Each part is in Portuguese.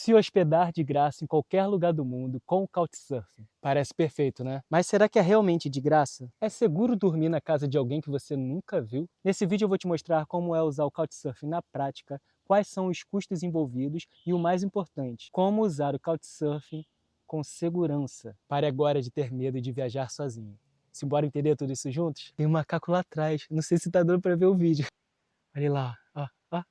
Se hospedar de graça em qualquer lugar do mundo com o Couchsurfing. Parece perfeito, né? Mas será que é realmente de graça? É seguro dormir na casa de alguém que você nunca viu? Nesse vídeo eu vou te mostrar como é usar o Couchsurfing na prática, quais são os custos envolvidos e o mais importante, como usar o Couchsurfing com segurança. Pare agora de ter medo de viajar sozinho. Simbora entender tudo isso juntos? Tem um macaco lá atrás, não sei se tá dando pra ver o vídeo. Olha lá, ó, ó.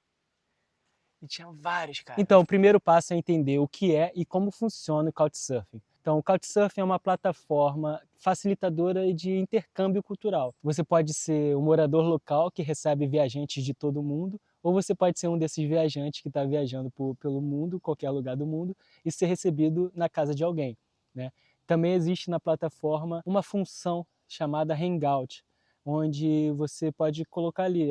E tinha vários, cara. Então, o primeiro passo é entender o que é e como funciona o Couchsurfing. Então, o Couchsurfing é uma plataforma facilitadora de intercâmbio cultural. Você pode ser um morador local que recebe viajantes de todo mundo, ou você pode ser um desses viajantes que está viajando pelo mundo, qualquer lugar do mundo, e ser recebido na casa de alguém, né? Também existe na plataforma uma função chamada Hangout, onde você pode colocar ali,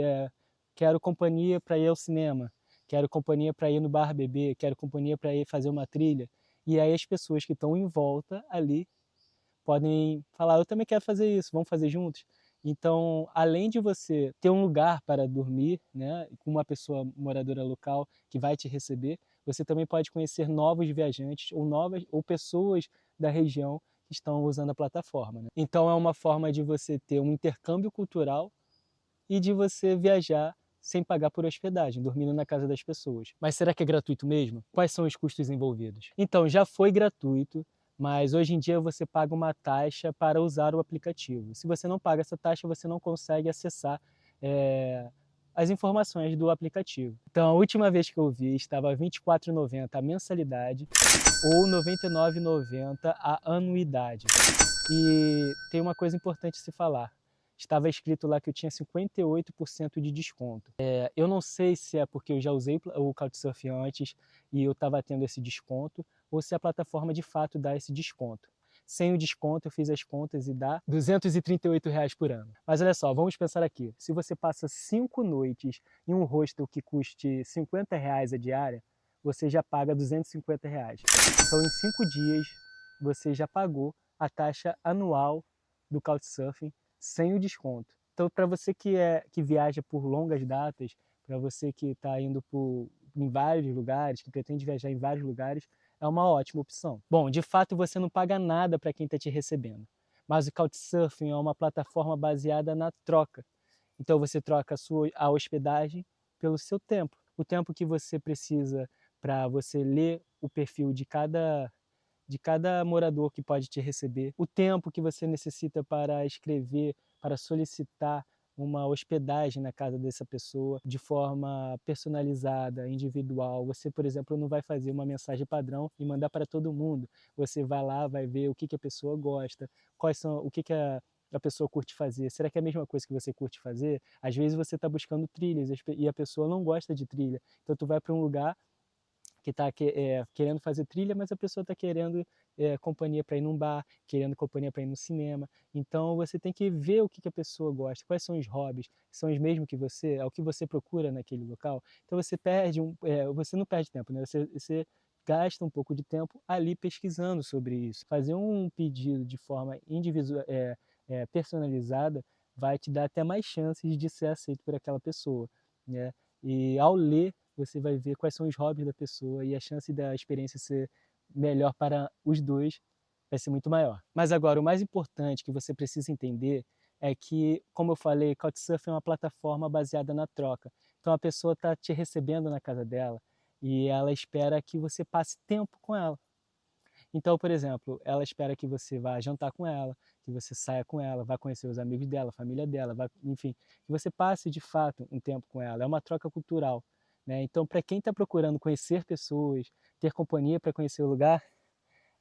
quero companhia para ir ao cinema, quero companhia para ir no bar beber, quero companhia para ir fazer uma trilha. E aí as pessoas que estão em volta ali podem falar, eu também quero fazer isso, vamos fazer juntos? Então, além de você ter um lugar para dormir, né, com uma pessoa moradora local que vai te receber, você também pode conhecer novos viajantes ou pessoas da região que estão usando a plataforma, né? Então, é uma forma de você ter um intercâmbio cultural e de você viajar sem pagar por hospedagem, dormindo na casa das pessoas. Mas será que é gratuito mesmo? Quais são os custos envolvidos? Então, já foi gratuito, mas hoje em dia você paga uma taxa para usar o aplicativo. Se você não paga essa taxa, você não consegue acessar as informações do aplicativo. Então, a última vez que eu vi, estava R$ 24,90 a mensalidade ou R$ 99,90 a anuidade. E tem uma coisa importante a se falar. Estava escrito lá que eu tinha 58% de desconto. Eu não sei se é porque eu já usei o Couchsurfing antes e eu estava tendo esse desconto, ou se a plataforma de fato dá esse desconto. Sem o desconto, eu fiz as contas e dá R$ 238 por ano. Mas olha só, vamos pensar aqui. Se você passa 5 noites em um hostel que custe R$ 50 a diária, você já paga R$ 250. Então, em 5 dias, você já pagou a taxa anual do Couchsurfing sem o desconto. Então, para você que viaja por longas datas, para você que está indo em vários lugares, que pretende viajar em vários lugares, é uma ótima opção. Bom, de fato você não paga nada para quem está te recebendo, mas o Couchsurfing é uma plataforma baseada na troca. Então você troca a hospedagem pelo seu tempo. O tempo que você precisa para você ler o perfil de cada morador que pode te receber, o tempo que você necessita para escrever, para solicitar uma hospedagem na casa dessa pessoa de forma personalizada, individual. Você, por exemplo, não vai fazer uma mensagem padrão e mandar para todo mundo. Você vai lá, vai ver o que a pessoa gosta, o que a pessoa curte fazer. Será que é a mesma coisa que você curte fazer? Às vezes você está buscando trilhas e a pessoa não gosta de trilha. Então tu vai para um lugar que está querendo fazer trilha, mas a pessoa está querendo companhia para ir num bar, querendo companhia para ir no cinema. Então você tem que ver o que a pessoa gosta, quais são os hobbies, são os mesmos que você, é o que você procura naquele local. Então você não perde tempo, né? Você gasta um pouco de tempo ali pesquisando sobre isso. Fazer um pedido de forma individual, personalizada, vai te dar até mais chances de ser aceito por aquela pessoa, né? E ao ler você vai ver quais são os hobbies da pessoa e a chance da experiência ser melhor para os dois vai ser muito maior. Mas agora, o mais importante que você precisa entender é que, como eu falei, Couchsurfing é uma plataforma baseada na troca. Então a pessoa está te recebendo na casa dela e ela espera que você passe tempo com ela. Então, por exemplo, ela espera que você vá jantar com ela, que você saia com ela, vá conhecer os amigos dela, a família dela, enfim, que você passe de fato um tempo com ela. É uma troca cultural, né? Então, para quem está procurando conhecer pessoas, ter companhia para conhecer o lugar,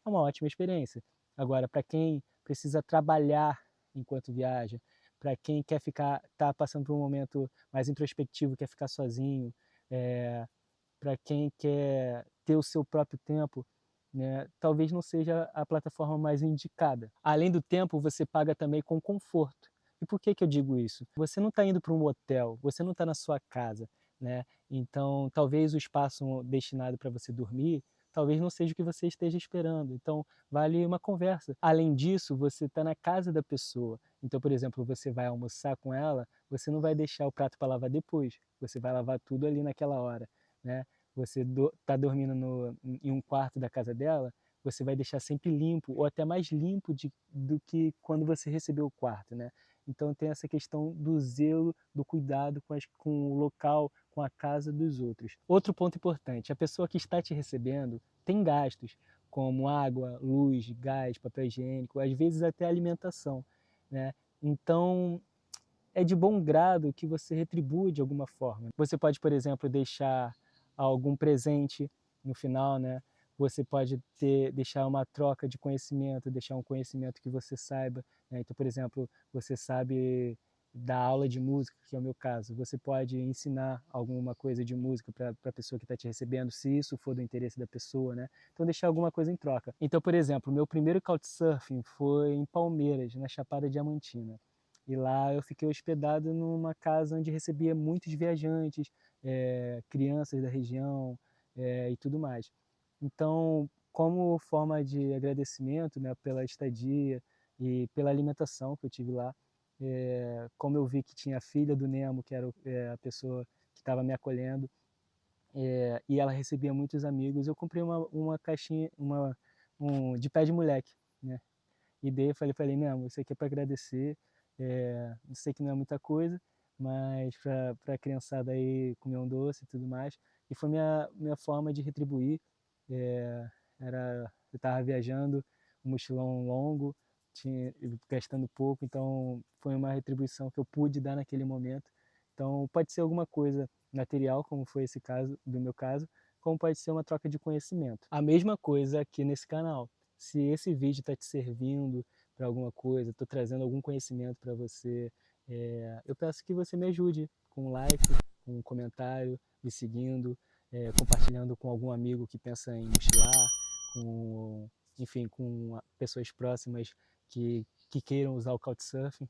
é uma ótima experiência. Agora, para quem precisa trabalhar enquanto viaja, para quem quer está passando por um momento mais introspectivo, quer ficar sozinho, para quem quer ter o seu próprio tempo, né, talvez não seja a plataforma mais indicada. Além do tempo, você paga também com conforto. E por que eu digo isso? Você não está indo para um hotel, você não está na sua casa, né? Então, talvez o espaço destinado para você dormir, talvez não seja o que você esteja esperando. Então, vale uma conversa. Além disso, você está na casa da pessoa. Então, por exemplo, você vai almoçar com ela, você não vai deixar o prato para lavar depois. Você vai lavar tudo ali naquela hora, né? você está dormindo em um quarto da casa dela, você vai deixar sempre limpo, ou até mais limpo do que quando você recebeu o quarto, né? Então tem essa questão do zelo, do cuidado com o local, com a casa dos outros. Outro ponto importante, a pessoa que está te recebendo tem gastos, como água, luz, gás, papel higiênico, às vezes até alimentação, né? Então é de bom grado que você retribua de alguma forma. Você pode, por exemplo, deixar algum presente no final, né? Você pode deixar uma troca de conhecimento, deixar um conhecimento que você saiba, né? Então, por exemplo, você sabe dar aula de música, que é o meu caso. Você pode ensinar alguma coisa de música para a pessoa que está te recebendo, se isso for do interesse da pessoa, né? Então, deixar alguma coisa em troca. Então, por exemplo, o meu primeiro Couchsurfing foi em Palmeiras, na Chapada Diamantina. E lá eu fiquei hospedado numa casa onde recebia muitos viajantes, crianças da região e tudo mais. Então, como forma de agradecimento, né, pela estadia e pela alimentação que eu tive lá, como eu vi que tinha a filha do Nemo, que era a pessoa que estava me acolhendo, e ela recebia muitos amigos, eu comprei uma caixinha de pé de moleque, né? E daí eu falei, Nemo, isso aqui é para agradecer, sei que não é muita coisa, mas para a criançada aí comer um doce e tudo mais. E foi minha forma de retribuir. É, eu estava viajando, um mochilão longo, gastando pouco, então foi uma retribuição que eu pude dar naquele momento. Então pode ser alguma coisa material, como foi esse caso, do meu caso, como pode ser uma troca de conhecimento. A mesma coisa aqui nesse canal. Se esse vídeo está te servindo para alguma coisa, estou trazendo algum conhecimento para você, eu peço que você me ajude com um like, com um comentário, me seguindo, compartilhando com algum amigo que pensa em mochilar, enfim, com pessoas próximas que queiram usar o Couchsurfing.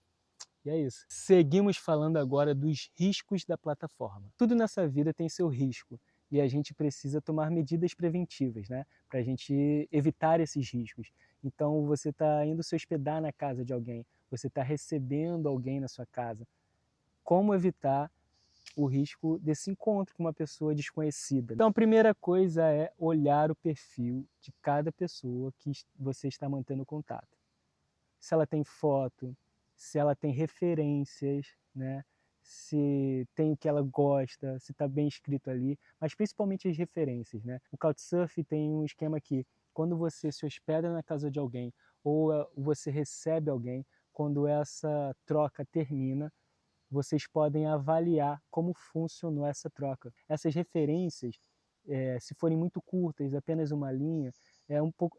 E é isso. Seguimos falando agora dos riscos da plataforma. Tudo nessa vida tem seu risco e a gente precisa tomar medidas preventivas, né, para a gente evitar esses riscos. Então, você está indo se hospedar na casa de alguém, você está recebendo alguém na sua casa. Como evitar o risco desse encontro com uma pessoa desconhecida? Então, a primeira coisa é olhar o perfil de cada pessoa que você está mantendo contato. Se ela tem foto, se ela tem referências, né? Se tem o que ela gosta, se está bem escrito ali, mas principalmente as referências, né? O Couchsurfing tem um esquema que quando você se hospeda na casa de alguém ou você recebe alguém, quando essa troca termina, vocês podem avaliar como funcionou essa troca. Essas referências, se forem muito curtas, apenas uma linha,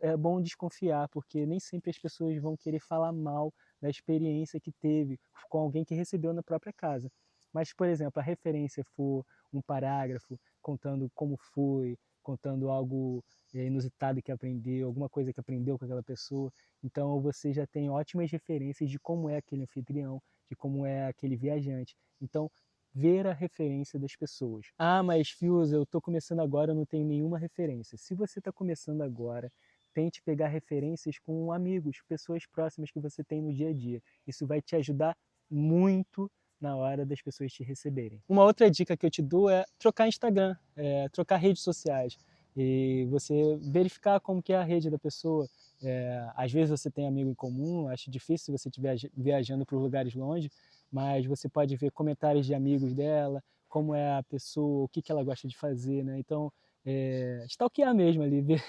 é bom desconfiar, porque nem sempre as pessoas vão querer falar mal da experiência que teve com alguém que recebeu na própria casa. Mas, por exemplo, a referência for um parágrafo contando como foi, contando algo inusitado que aprendeu, alguma coisa que aprendeu com aquela pessoa, então você já tem ótimas referências de como é aquele anfitrião, de como é aquele viajante. Então, ver a referência das pessoas. Ah, mas Fios, eu estou começando agora, eu não tenho nenhuma referência. Se você está começando agora, tente pegar referências com amigos, pessoas próximas que você tem no dia a dia. Isso vai te ajudar muito na hora das pessoas te receberem. Uma outra dica que eu te dou é trocar Instagram, trocar redes sociais. E você verificar como que é a rede da pessoa. Às vezes você tem amigo em comum, acho difícil se você estiver viajando para lugares longe, mas você pode ver comentários de amigos dela, como é a pessoa, o que ela gosta de fazer, né? Então, stalkear mesmo ali, ver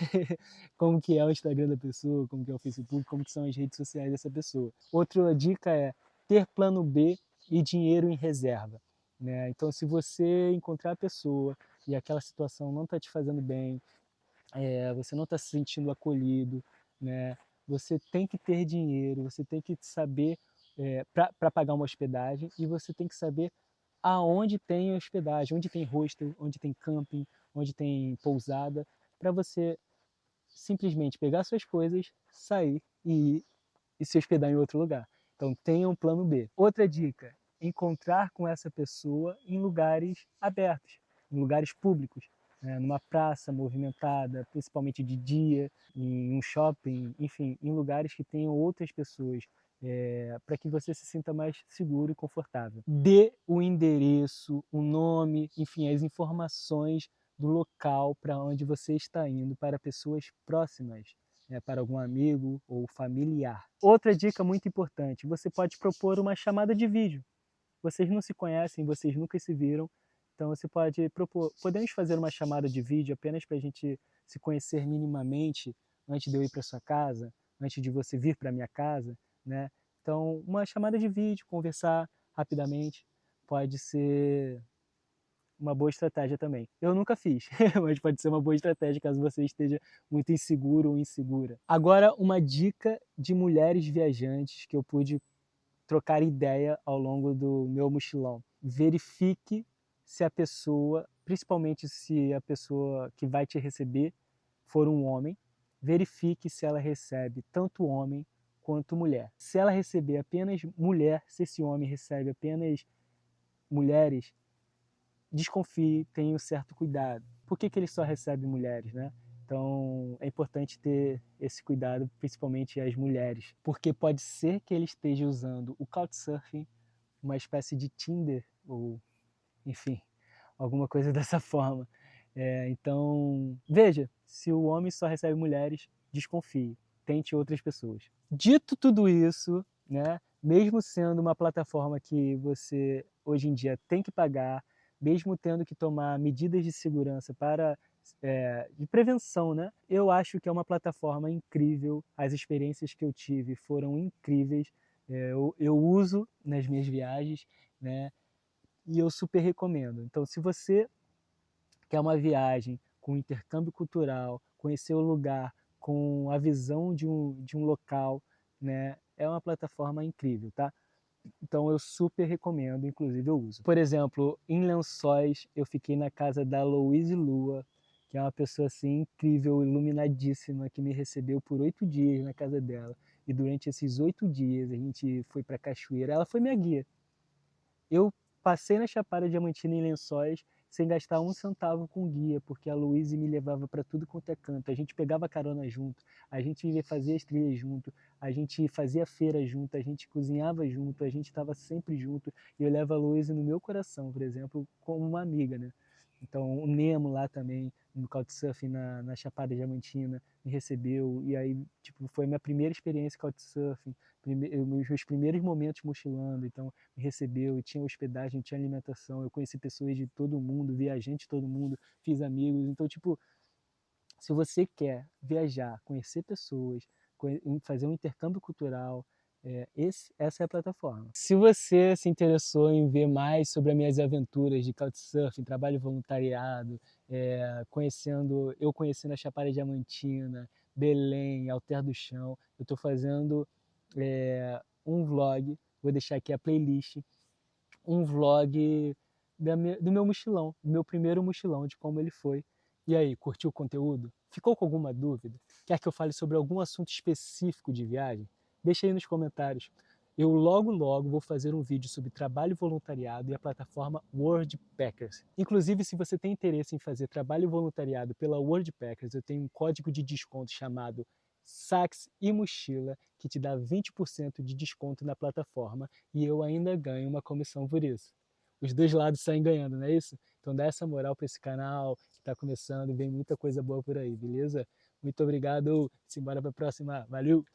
como que é o Instagram da pessoa, como que é o Facebook, como que são as redes sociais dessa pessoa. Outra dica é ter plano B e dinheiro em reserva, né? Então, se você encontrar a pessoa e aquela situação não está te fazendo bem, você não está se sentindo acolhido, né? Você tem que ter dinheiro, você tem que saber para pagar uma hospedagem e você tem que saber aonde tem hospedagem, onde tem hostel, onde tem camping, onde tem pousada, para você simplesmente pegar suas coisas, sair e se hospedar em outro lugar. Então tenha um plano B. Outra dica, encontrar com essa pessoa em lugares abertos, em lugares públicos, né? Numa praça movimentada, principalmente de dia, em um shopping, enfim, em lugares que tenham outras pessoas, para que você se sinta mais seguro e confortável. Dê o endereço, o nome, enfim, as informações do local para onde você está indo para pessoas próximas, né, para algum amigo ou familiar. Outra dica muito importante, você pode propor uma chamada de vídeo. Vocês não se conhecem, vocês nunca se viram, então você pode propor, podemos fazer uma chamada de vídeo apenas para a gente se conhecer minimamente antes de eu ir para sua casa, antes de você vir para minha casa, né? Então, uma chamada de vídeo, conversar rapidamente, pode ser uma boa estratégia também. Eu nunca fiz, mas pode ser uma boa estratégia caso você esteja muito inseguro ou insegura. Agora, uma dica de mulheres viajantes que eu pude trocar ideia ao longo do meu mochilão. Verifique se a pessoa, principalmente se a pessoa que vai te receber for um homem, verifique se ela recebe tanto homem quanto mulher. Se ela receber apenas mulher, se esse homem recebe apenas mulheres, desconfie, tenha um certo cuidado. Por que ele só recebe mulheres, né? Então é importante ter esse cuidado, principalmente as mulheres, porque pode ser que ele esteja usando o Couchsurfing, uma espécie de Tinder, ou enfim, alguma coisa dessa forma. Então, veja, se o homem só recebe mulheres, desconfie, tente outras pessoas. Dito tudo isso, né, mesmo sendo uma plataforma que você hoje em dia tem que pagar, mesmo tendo que tomar medidas de segurança para de prevenção, né? Eu acho que é uma plataforma incrível. As experiências que eu tive foram incríveis. Eu uso nas minhas viagens, né? E eu super recomendo. Então, se você quer uma viagem com intercâmbio cultural, conhecer o lugar com a visão de um local, né? É uma plataforma incrível, tá? Então eu super recomendo, inclusive eu uso. Por exemplo, em Lençóis eu fiquei na casa da Louise Lua, que é uma pessoa assim incrível, iluminadíssima, que me recebeu por 8 dias na casa dela. E durante esses 8 dias a gente foi para a cachoeira. Ela foi minha guia. Eu passei na Chapada Diamantina em Lençóis sem gastar um centavo com guia, porque a Luíse me levava para tudo quanto é canto. A gente pegava carona junto, a gente fazia as trilhas junto, a gente fazia feira junto, a gente cozinhava junto, a gente estava sempre junto. E eu levo a Luíse no meu coração, por exemplo, como uma amiga, né? Então, o Nemo lá também, no Couchsurfing na Chapada Diamantina, me recebeu. E aí, tipo, foi a minha primeira experiência Couchsurfing, meus primeiros momentos mochilando. Então, me recebeu e tinha hospedagem, tinha alimentação. Eu conheci pessoas de todo mundo, viajantes de todo mundo, fiz amigos. Então, tipo, se você quer viajar, conhecer pessoas, fazer um intercâmbio cultural, essa é a plataforma. Se você se interessou em ver mais sobre as minhas aventuras de Couchsurfing, trabalho voluntariado, eu conhecendo a Chapada Diamantina, Belém, Alter do Chão, eu estou fazendo um vlog, vou deixar aqui a playlist, um vlog do meu mochilão, do meu primeiro mochilão, de como ele foi. E aí, curtiu o conteúdo? Ficou com alguma dúvida? Quer que eu fale sobre algum assunto específico de viagem? Deixa aí nos comentários. Eu logo vou fazer um vídeo sobre trabalho voluntariado e a plataforma Worldpackers. Inclusive, se você tem interesse em fazer trabalho voluntariado pela Worldpackers, eu tenho um código de desconto chamado Sax e Mochila, que te dá 20% de desconto na plataforma e eu ainda ganho uma comissão por isso. Os dois lados saem ganhando, não é isso? Então dá essa moral para esse canal que está começando e vem muita coisa boa por aí, beleza? Muito obrigado, simbora para a próxima, valeu!